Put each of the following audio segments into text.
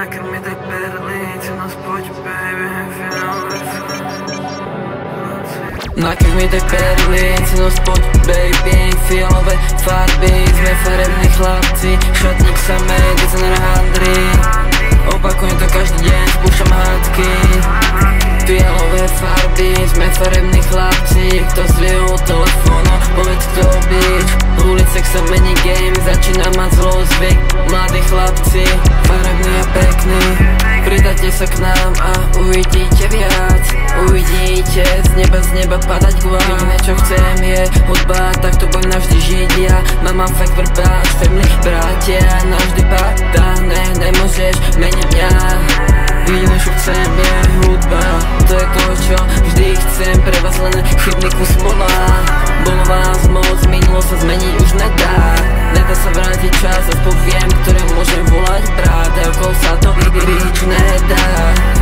Nakrmi tej perlici, no spoď, baby, nakrmi tej perlici, no spoď, baby, fialové farby. Sme farební chlapci, šatník samej, designer handry. Opakujem to každý deň, spúšťam hádky. Fialové farby, sme farební chlapci. Kto zvie o telefónu, povedz kto bitch. V ulicech sa mení game, začína mať zlozvyk. Mladí chlapci, farební a pekní. Pridajte sa k nám a uvidíte viac. Uvidíte z neba padať kvás. Jediné čo chcem je hudba, tak to budem navždy žiť ja. Mama fakt vrbáš, family, bratia, navždy padá. Ne, nemôžeš meniť mňa. Jediné čo chcem je hudba, to je to čo vždy chcem. Pre vás len chybný kus mola. Bolo vás moc, minulo sa zmeniť už nedá. Nedá sa vrátiť čas a poviem, ktoré môžem volať brat. A okolo sa to byť nedá.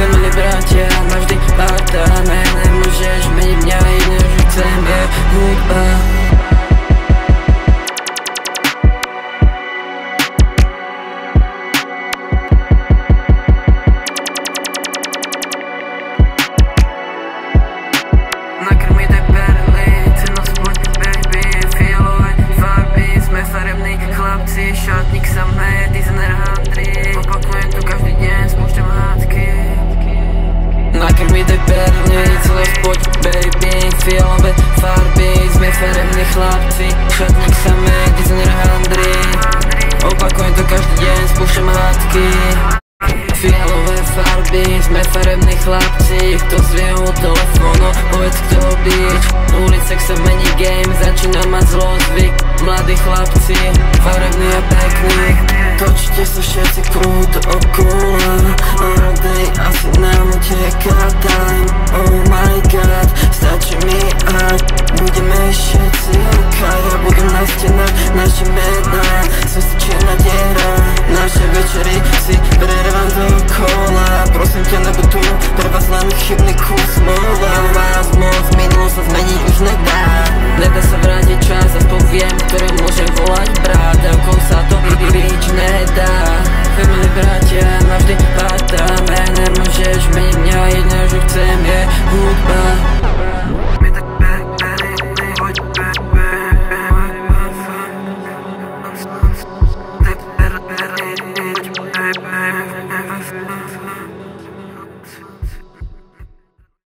Family, bratia, navždy padá. Ne, nemôžeš meniť mňa. Jediné čo chcem je hudba. Nakrmi tej perlici, no spoď, baby, fialové farby. Sme farební chlapci, šatník samej, designer handry. Opakujem to každý deň, spúšťam hádky. Nakrmi tej perlici, no spoď, baby, fialové farby. Sme farební chlapci, šatník samej, designer handry. Opakujem to každý deň, spúšťam hádky. Fialové farby, sme farební chlapci. Kto zvie o telefónu, povedz kto bitch. V ulicech sa mení game, začína mať zlozvyk. Mladí chlapci, farební a pekní. Točte sa všetci krúto okolo. All day asi nám uteká time. Oh my god, stačí mi ak budeme všetci okaj. Ja budem na stenách, naše mená, svesta čierna diera. Naše večery si prerávam dokola. Prosím ťa, nebo tu pre vás len chybný kus mola.